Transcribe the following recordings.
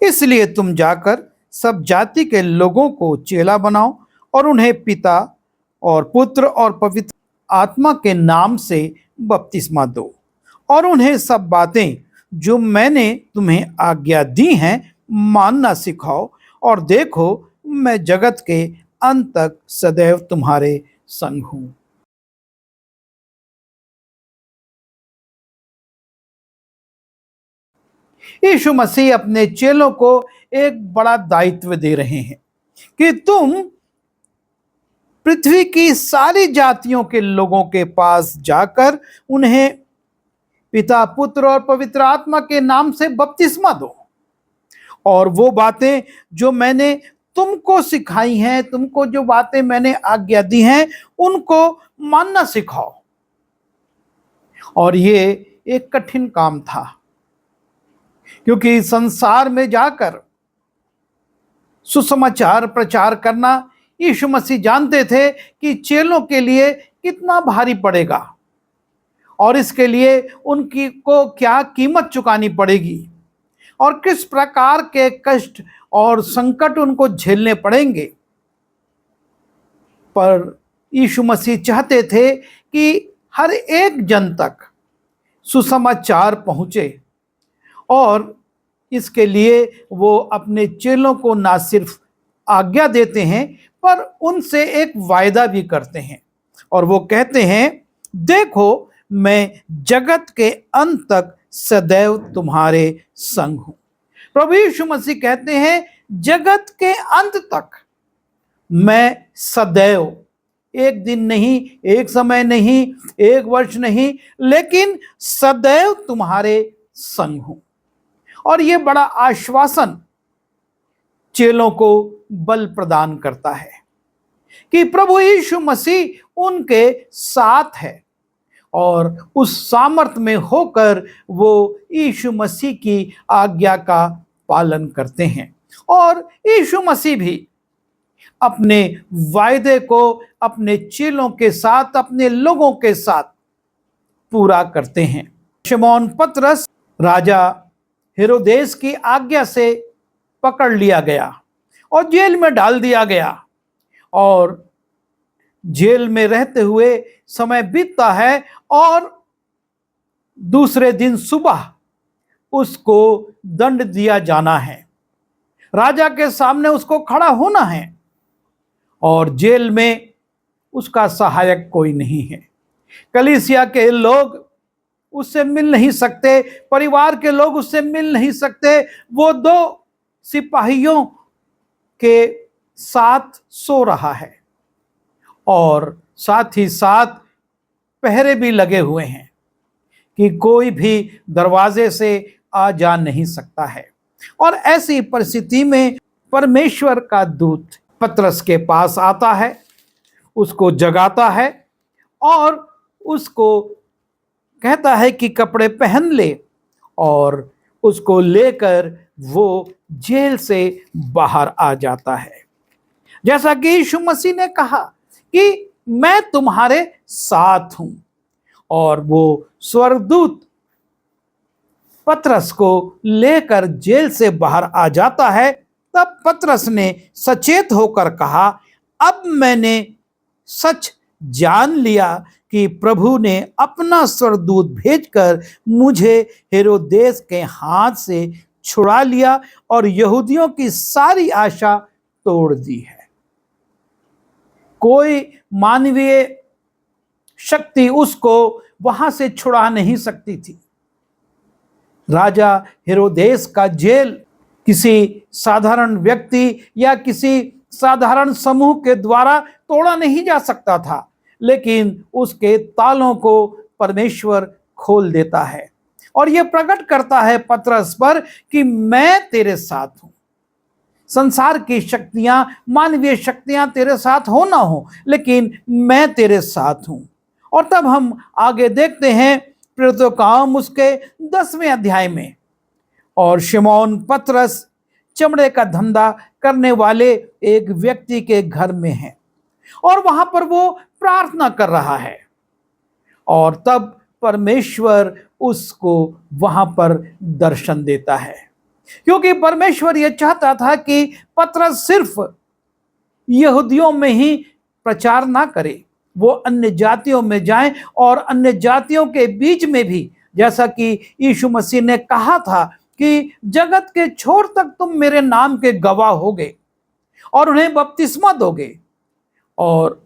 इसलिए तुम जाकर सब जाति के लोगों को चेला बनाओ और उन्हें पिता और पुत्र और पवित्र आत्मा के नाम से बपतिस्मा दो और उन्हें सब बातें जो मैंने तुम्हें आज्ञा दी हैं मानना सिखाओ। और देखो, मैं जगत के अंत तक सदैव तुम्हारे संग हूं। यीशु मसीह अपने चेलों को एक बड़ा दायित्व दे रहे हैं कि तुम पृथ्वी की सारी जातियों के लोगों के पास जाकर उन्हें पिता, पुत्र और पवित्र आत्मा के नाम से बपतिस्मा दो और वो बातें जो मैंने तुमको सिखाई हैं, तुमको जो बातें मैंने आज्ञा दी हैं, उनको मानना सिखाओ। और ये एक कठिन काम था, क्योंकि संसार में जाकर सुसमाचार प्रचार करना यीशु मसीह जानते थे कि चेलों के लिए कितना भारी पड़ेगा और इसके लिए उनकी को क्या कीमत चुकानी पड़ेगी और किस प्रकार के कष्ट और संकट उनको झेलने पड़ेंगे। पर यीशु मसीह चाहते थे कि हर एक जन तक सुसमाचार पहुंचे और इसके लिए वो अपने चेलों को ना सिर्फ आज्ञा देते हैं पर उनसे एक वायदा भी करते हैं और वो कहते हैं, देखो, मैं जगत के अंत तक सदैव तुम्हारे संग हूं। प्रभु यीशु मसीह कहते हैं, जगत के अंत तक मैं सदैव, एक दिन नहीं, एक समय नहीं, एक वर्ष नहीं, लेकिन सदैव तुम्हारे संग हूं। और यह बड़ा आश्वासन चेलों को बल प्रदान करता है कि प्रभु यीशु मसीह उनके साथ है और उस सामर्थ्य में होकर वो यीशु मसीह की आज्ञा का पालन करते हैं। और यीशु मसीह भी अपने वायदे को अपने चेलों के साथ, अपने लोगों के साथ पूरा करते हैं। शमौन पतरस राजा हेरोदेस की आज्ञा से पकड़ लिया गया और जेल में डाल दिया गया और जेल में रहते हुए समय बीतता है और दूसरे दिन सुबह उसको दंड दिया जाना है, राजा के सामने उसको खड़ा होना है और जेल में उसका सहायक कोई नहीं है। कलीसिया के लोग उससे मिल नहीं सकते, परिवार के लोग उससे मिल नहीं सकते। वो दो सिपाहियों के साथ सो रहा है और साथ ही साथ पहरे भी लगे हुए हैं कि कोई भी दरवाजे से आ जा नहीं सकता है। और ऐसी परिस्थिति में परमेश्वर का दूत पतरस के पास आता है, उसको जगाता है और उसको कहता है कि कपड़े पहन ले और उसको लेकर वो जेल से बाहर आ जाता है। जैसा कि यीशु मसीह ने कहा कि मैं तुम्हारे साथ हूं और वो स्वर्गदूत पतरस को लेकर जेल से बाहर आ जाता है। तब पतरस ने सचेत होकर कहा, अब मैंने सच जान लिया कि प्रभु ने अपना स्वर्गदूत भेजकर मुझे हेरोदेस के हाथ से छुड़ा लिया और यहूदियों की सारी आशा तोड़ दी है। कोई मानवीय शक्ति उसको वहां से छुड़ा नहीं सकती थी। राजा हेरोदेस का जेल किसी साधारण व्यक्ति या किसी साधारण समूह के द्वारा तोड़ा नहीं जा सकता था, लेकिन उसके तालों को परमेश्वर खोल देता है और यह प्रकट करता है पतरस पर कि मैं तेरे साथ हूं। संसार की शक्तियां, मानवीय शक्तियां तेरे साथ हो ना हो, लेकिन मैं तेरे साथ हूं। और तब हम आगे देखते हैं प्रेरितों का काम उसके 10वें अध्याय में, और शिमोन पतरस चमड़े का धंधा करने वाले एक व्यक्ति के घर में है और वहां पर वो प्रार्थना कर रहा है और तब परमेश्वर उसको वहां पर दर्शन देता है। क्योंकि परमेश्वर यह चाहता था कि पतरस सिर्फ यहूदियों में ही प्रचार ना करे, वो अन्य जातियों में जाएं और अन्य जातियों के बीच में भी, जैसा कि यीशु मसीह ने कहा था कि जगत के छोर तक तुम मेरे नाम के गवाह होगे और उन्हें बपतिस्मा दोगे। और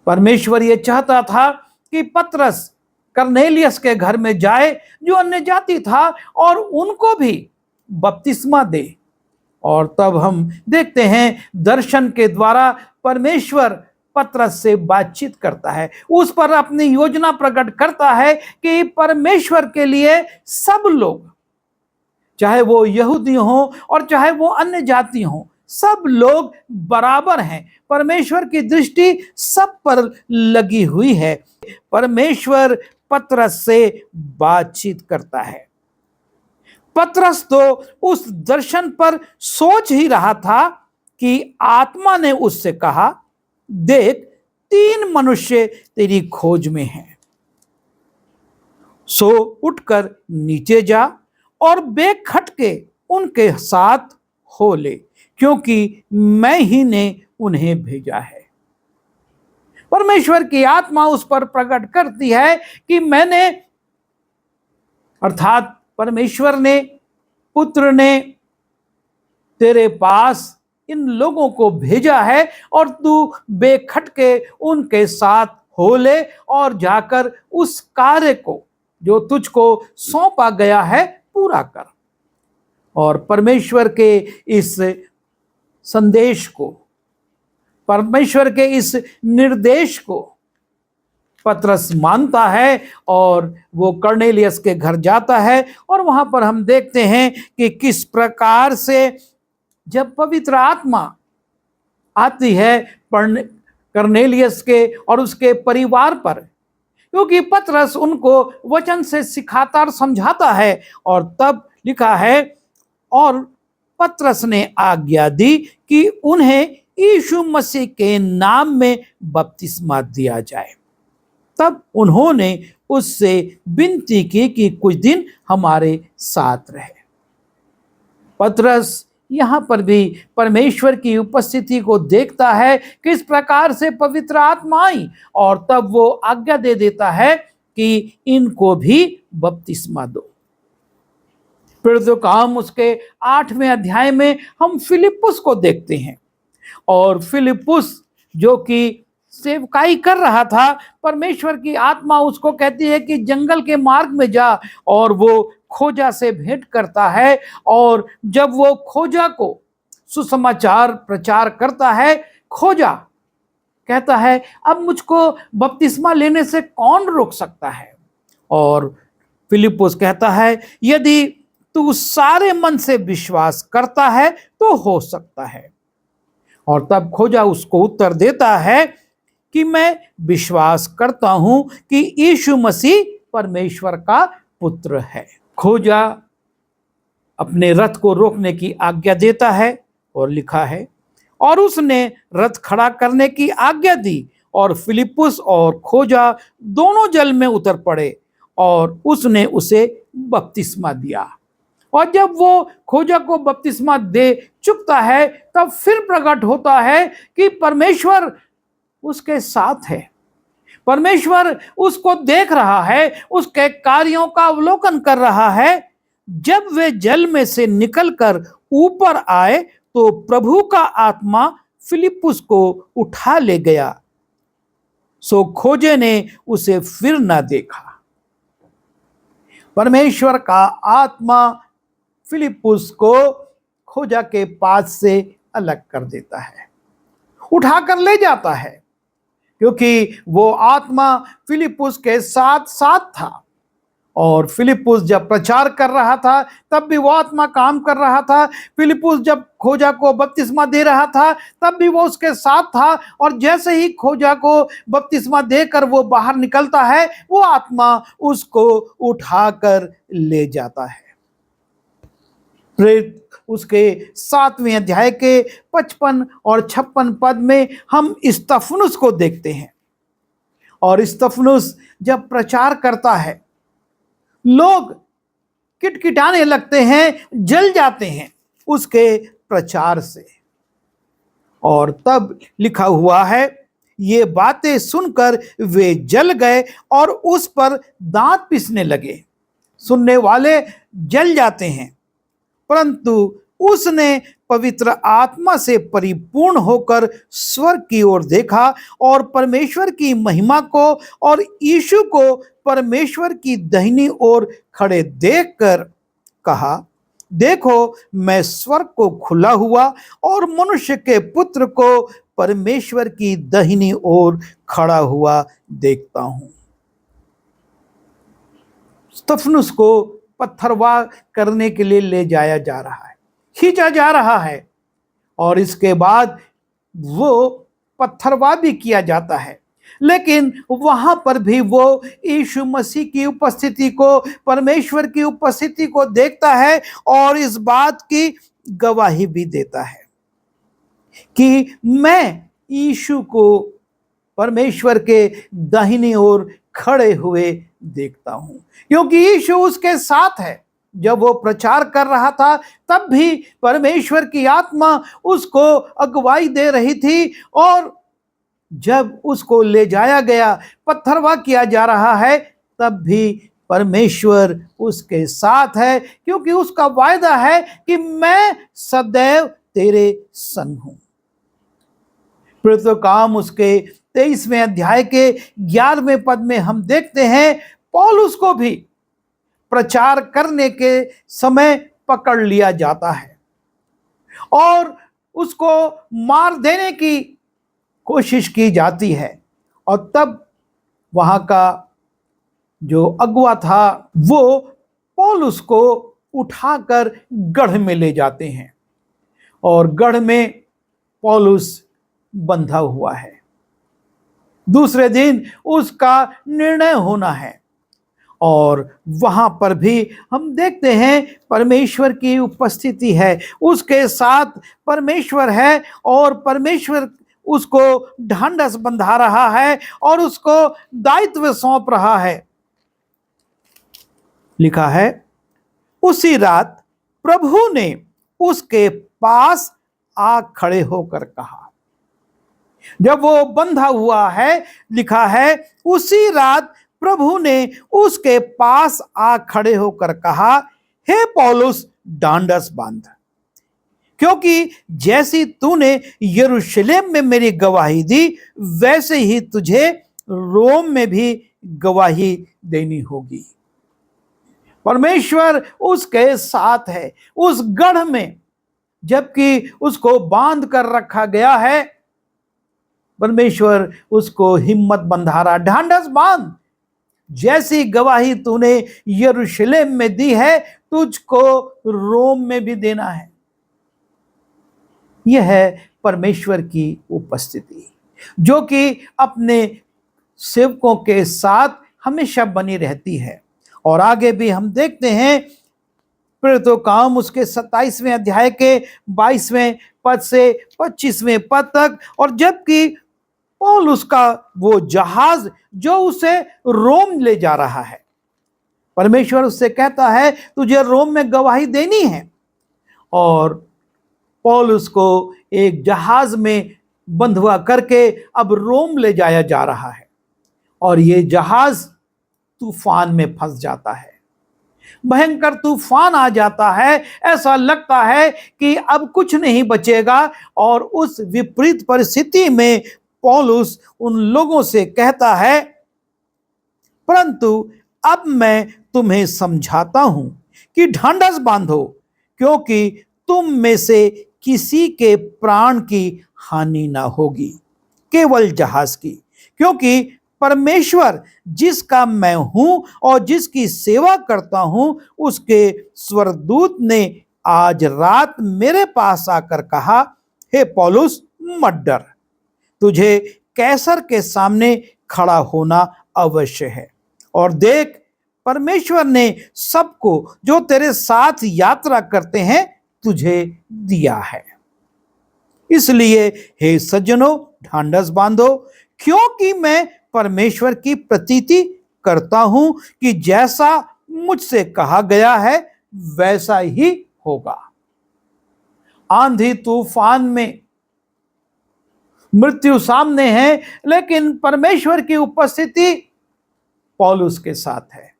परमेश्वर यह चाहता था कि पतरस कर्नेलियस के घर में जाए जो अन्य जाति था और उनको भी बपतिस्मा दे। और तब हम देखते हैं दर्शन के द्वारा परमेश्वर पतरस से बातचीत करता है, उस पर अपनी योजना प्रकट करता है कि परमेश्वर के लिए सब लोग, चाहे वो यहूदी हों और चाहे वो अन्य जाति हों, सब लोग बराबर हैं। परमेश्वर की दृष्टि सब पर लगी हुई है। परमेश्वर पतरस से बातचीत करता है। पतरस तो उस दर्शन पर सोच ही रहा था कि आत्मा ने उससे कहा, देख 3 मनुष्य तेरी खोज में हैं, सो उठकर नीचे जा और बेखटके उनके साथ हो ले, क्योंकि मैं ही ने उन्हें भेजा है। परमेश्वर की आत्मा उस पर प्रकट करती है कि मैंने, अर्थात परमेश्वर ने, पुत्र ने तेरे पास इन लोगों को भेजा है और तू बेखटके उनके साथ हो ले और जाकर उस कार्य को जो तुझको सौंपा गया है पूरा कर। और परमेश्वर के इस संदेश को, परमेश्वर के इस निर्देश को पतरस मानता है और वो कर्नेलियस के घर जाता है। और वहां पर हम देखते हैं कि किस प्रकार से जब पवित्र आत्मा आती है कर्नेलियस के और उसके परिवार पर, क्योंकि पतरस उनको वचन से सिखाता और समझाता है। और तब लिखा है, और पतरस ने आज्ञा दी कि उन्हें यीशु मसीह के नाम में बपतिस्मा दिया जाए। तब उन्होंने उससे विनती की कि कुछ दिन हमारे साथ रहे। पतरस यहां पर भी परमेश्वर की उपस्थिति को देखता है, किस प्रकार से पवित्र आत्मा आई, और तब वो आज्ञा दे देता है कि इनको भी बपतिस्मा दो। फिर तो काम उसके 8वें अध्याय में हम फिलिप्पुस को देखते हैं। और फिलिप्पुस जो कि सेवकाई कर रहा था, परमेश्वर की आत्मा उसको कहती है कि जंगल के मार्ग में जा, और वो खोजा से भेंट करता है। और जब वो खोजा को सुसमाचार प्रचार करता है, खोजा कहता है अब मुझको बपतिस्मा लेने से कौन रोक सकता है। और फिलिप्पुस कहता है यदि तू सारे मन से विश्वास करता है तो हो सकता है। और तब खोजा उसको उत्तर देता है कि मैं विश्वास करता हूं कि यीशु मसीह परमेश्वर का पुत्र है। खोजा अपने रथ को रोकने की आज्ञा देता है, और लिखा है, और उसने रथ खड़ा करने की आज्ञा दी, और फिलिप्पुस और खोजा दोनों जल में उतर पड़े, और उसने उसे बपतिस्मा दिया। और जब वो खोजा को बपतिस्मा दे चुकता है, तब फिर प्रकट होता है कि परमेश्वर उसके साथ है। परमेश्वर उसको देख रहा है, उसके कार्यों का अवलोकन कर रहा है। जब वे जल में से निकलकर ऊपर आए तो प्रभु का आत्मा फिलिप्पुस को उठा ले गया, सो खोजे ने उसे फिर ना देखा। परमेश्वर का आत्मा फिलिप्पुस को खोजा के पास से अलग कर देता है, उठाकर ले जाता है, क्योंकि वो आत्मा फिलिप्पुस के साथ साथ था। और फिलिप्पुस जब प्रचार कर रहा था तब भी वो आत्मा काम कर रहा था। फिलिप्पुस जब खोजा को बपतिस्मा दे रहा था तब भी वो उसके साथ था। और जैसे ही खोजा को बपतिस्मा देकर वो बाहर निकलता है, वो आत्मा उसको उठाकर ले जाता है। प्रेरित उसके 7वें अध्याय के 55 और 56 पद में हम स्तिफनुस को देखते हैं। और स्तिफनुस जब प्रचार करता है, लोग किटकिटाने लगते हैं, जल जाते हैं उसके प्रचार से। और तब लिखा हुआ है, ये बातें सुनकर वे जल गए और उस पर दांत पीसने लगे। सुनने वाले जल जाते हैं, परंतु उसने पवित्र आत्मा से परिपूर्ण होकर स्वर्ग की ओर देखा और परमेश्वर की महिमा को और यीशु को परमेश्वर की दाहिनी ओर खड़े देखकर कहा, देखो मैं स्वर्ग को खुला हुआ और मनुष्य के पुत्र को परमेश्वर की दाहिनी ओर खड़ा हुआ देखता हूं। स्तिफनुस को पत्थरवाह करने के लिए ले जाया जा रहा है, खींचा जा रहा है, और इसके बाद वो पत्थरवाह भी किया जाता है। लेकिन वहां पर भी वो यीशु मसीह की उपस्थिति को, परमेश्वर की उपस्थिति को देखता है और इस बात की गवाही भी देता है कि मैं यीशु को परमेश्वर के दाहिनी ओर खड़े हुए देखता हूं, क्योंकि यीशु उसके साथ है। जब वो प्रचार कर रहा था तब भी परमेश्वर की आत्मा उसको अगुवाई दे रही थी, और जब उसको ले जाया गया, पत्थरवाह किया जा रहा है, तब भी परमेश्वर उसके साथ है, क्योंकि उसका वायदा है कि मैं सदैव तेरे संग हूं। प्रेरितों काम उसके 23वें अध्याय के 11वें पद में हम देखते हैं, पौलुस को भी प्रचार करने के समय पकड़ लिया जाता है और उसको मार देने की कोशिश की जाती है। और तब वहां का जो अगुवा था वो पौलुस को उठाकर गढ़ में ले जाते हैं, और गढ़ में पौलुस बंधा हुआ है। दूसरे दिन उसका निर्णय होना है, और वहां पर भी हम देखते हैं परमेश्वर की उपस्थिति है, उसके साथ परमेश्वर है, और परमेश्वर उसको ढांढस बंधा रहा है और उसको दायित्व सौंप रहा है। लिखा है, उसी रात प्रभु ने उसके पास आ खड़े होकर कहा। जब वो बंधा हुआ है, लिखा है, उसी रात प्रभु ने उसके पास आ खड़े होकर कहा, हे पौलुस ढांढस बांध, क्योंकि जैसी तूने यरूशलेम में मेरी गवाही दी, वैसे ही तुझे रोम में भी गवाही देनी होगी। परमेश्वर उसके साथ है उस गढ़ में, जबकि उसको बांध कर रखा गया है। परमेश्वर उसको हिम्मत बंधा रहा, ढांढस बांध, जैसी गवाही तूने यरूशलेम में दी है, तुझको रोम में भी देना है। यह है परमेश्वर की उपस्थिति, जो कि अपने सेवकों के साथ हमेशा बनी रहती है। और आगे भी हम देखते हैं प्रेरितों काम उसके 27वें अध्याय के 22वें पद से 25वें पद तक, और जबकि पौलुस का वो जहाज जो उसे रोम ले जा रहा है, परमेश्वर उससे कहता है तुझे रोम में गवाही देनी है, और पौलुस को एक जहाज में बंधुआ करके अब रोम ले जाया जा रहा है, और ये जहाज तूफान में फंस जाता है। भयंकर तूफान आ जाता है, ऐसा लगता है कि अब कुछ नहीं बचेगा, और उस विपरीत परिस्थिति में पौलुस उन लोगों से कहता है, परंतु अब मैं तुम्हें समझाता हूं कि ढांढस बांधो, क्योंकि तुम में से किसी के प्राण की हानि ना होगी, केवल जहाज की, क्योंकि परमेश्वर जिसका मैं हूं और जिसकी सेवा करता हूं, उसके स्वर्गदूत ने आज रात मेरे पास आकर कहा, हे पौलुस मत डर, तुझे कैसर के सामने खड़ा होना अवश्य है, और देख परमेश्वर ने सबको जो तेरे साथ यात्रा करते हैं तुझे दिया है। इसलिए हे सज्जनों ढांढस बांधो, क्योंकि मैं परमेश्वर की प्रतीति करता हूं कि जैसा मुझसे कहा गया है वैसा ही होगा। आंधी तूफान में मृत्यु सामने है, लेकिन परमेश्वर की उपस्थिति पौलुस के साथ है।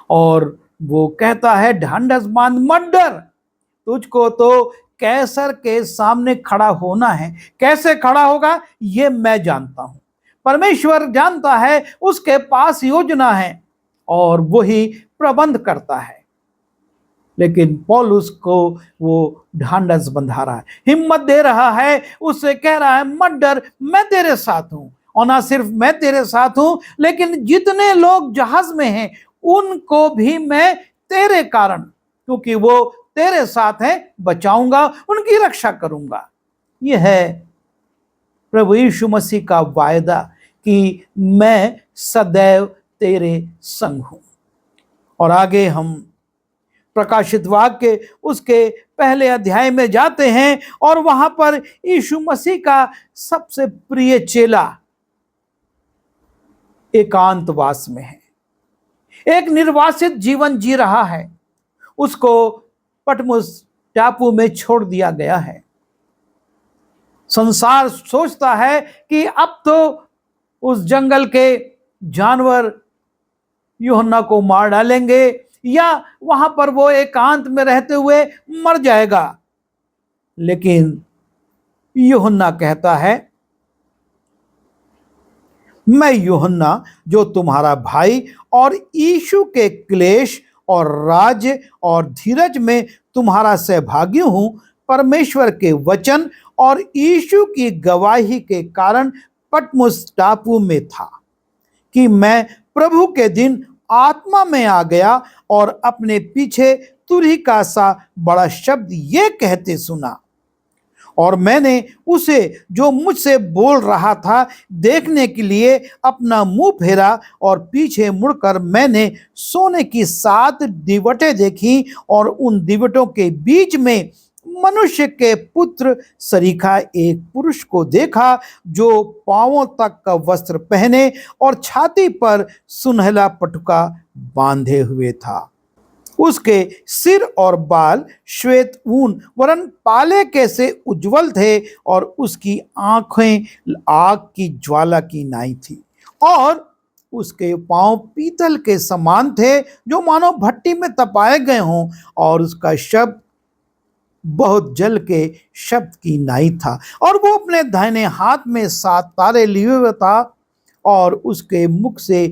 और वो कहता है, ढांढस बांध, मत डर, तुझको तो कैसर के सामने खड़ा होना है। कैसे खड़ा होगा ये मैं जानता हूं, परमेश्वर जानता है, उसके पास योजना है और वही प्रबंध करता है। लेकिन पौलुस को वो ढांढस बंधा रहा है, हिम्मत दे रहा है, उससे कह रहा है मत डर, मैं तेरे साथ हूं। और ना सिर्फ मैं तेरे साथ हूं, लेकिन जितने लोग जहाज में हैं उनको भी मैं तेरे कारण, क्योंकि वो तेरे साथ हैं, बचाऊंगा, उनकी रक्षा करूंगा। यह है प्रभु यीशु मसीह का वायदा कि मैं सदैव तेरे संग हूं। और आगे हम प्रकाशित वाक्य उसके पहले अध्याय में जाते हैं और वहां पर यीशु मसीह का सबसे प्रिय चेला एकांतवास में है, एक निर्वासित जीवन जी रहा है। उसको पटमुस टापू में छोड़ दिया गया है। संसार सोचता है कि अब तो उस जंगल के जानवर यूहन्ना को मार डालेंगे या वहां पर वो एकांत में रहते हुए मर जाएगा। लेकिन यूहन्ना कहता है, मैं यूहन्ना जो तुम्हारा भाई और यीशु के क्लेश और राज्य और धीरज में तुम्हारा सहभागी हूं, परमेश्वर के वचन और यीशु की गवाही के कारण पटमुस टापू में था कि मैं प्रभु के दिन आत्मा में आ गया और अपने पीछे तुरही का सा बड़ा शब्द ये कहते सुना। और मैंने उसे जो मुझसे बोल रहा था देखने के लिए अपना मुंह फेरा और पीछे मुड़कर मैंने सोने की 7 दीवटें देखी और उन दीवटों के बीच में मनुष्य के पुत्र सरीखा एक पुरुष को देखा, जो पांवों तक का वस्त्र पहने और छाती पर सुनहला पटुका बांधे हुए था। उसके सिर और बाल श्वेत ऊन वरन पाले के से उज्जवल थे और उसकी आंखें आग की ज्वाला की नाई थी और उसके पांव पीतल के समान थे जो मानो भट्टी में तपाए गए हों और उसका शब्द बहुत जल के शब्द की नाई था। और वो अपने दाहिने हाथ में 7 तारे लिए हुए था और उसके मुख से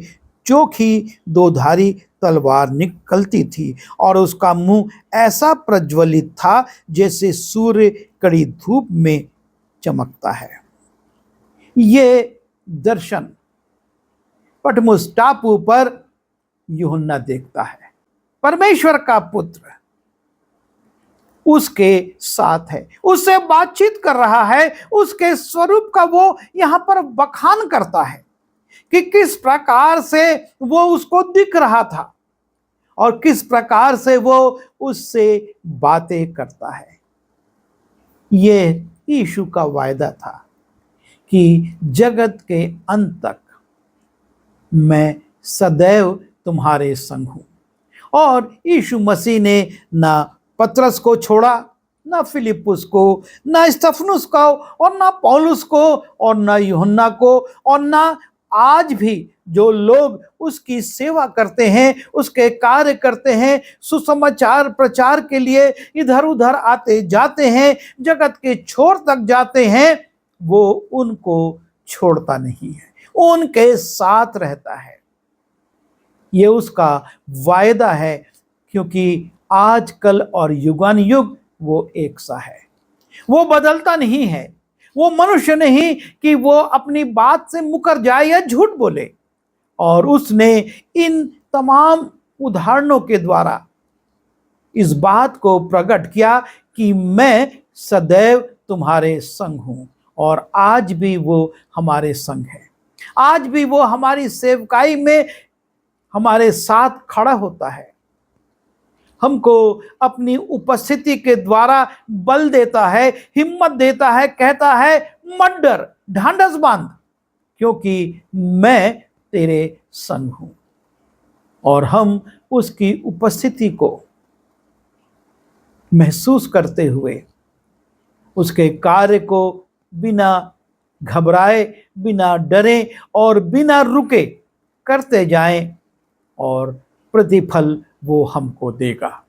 चोखी 2 धारी तलवार निकलती थी और उसका मुंह ऐसा प्रज्वलित था जैसे सूर्य कड़ी धूप में चमकता है। ये दर्शन पटमुस टापू पर यूहन्ना देखता है। परमेश्वर का पुत्र उसके साथ है, उससे बातचीत कर रहा है, उसके स्वरूप का वो यहां पर बखान करता है कि किस प्रकार से वो उसको दिख रहा था और किस प्रकार से वो उससे बातें करता है। ये यीशु का वायदा था कि जगत के अंत तक मैं सदैव तुम्हारे संग हूं। और यीशु मसीह ने ना पतरस को छोड़ा, ना फिलिपुस को, ना स्तिफनुस को और ना पौलुस को और ना यूहन्ना को और ना आज भी जो लोग उसकी सेवा करते हैं, उसके कार्य करते हैं, सुसमाचार प्रचार के लिए इधर उधर आते जाते हैं, जगत के छोर तक जाते हैं, वो उनको छोड़ता नहीं है, उनके साथ रहता है। ये उसका वायदा है, क्योंकि आजकल और युगान युग वो एक सा है, वो बदलता नहीं है। वो मनुष्य नहीं कि वो अपनी बात से मुकर जाए या झूठ बोले। और उसने इन तमाम उदाहरणों के द्वारा इस बात को प्रकट किया कि मैं सदैव तुम्हारे संग हूं। और आज भी वो हमारे संग है, आज भी वो हमारी सेवकाई में हमारे साथ खड़ा होता है, हमको अपनी उपस्थिति के द्वारा बल देता है, हिम्मत देता है, कहता है मत डर, ढांढस बांध, क्योंकि मैं तेरे संग हूं। और हम उसकी उपस्थिति को महसूस करते हुए उसके कार्य को बिना घबराए, बिना डरे और बिना रुके करते जाएं और प्रतिफल वो हमको देगा।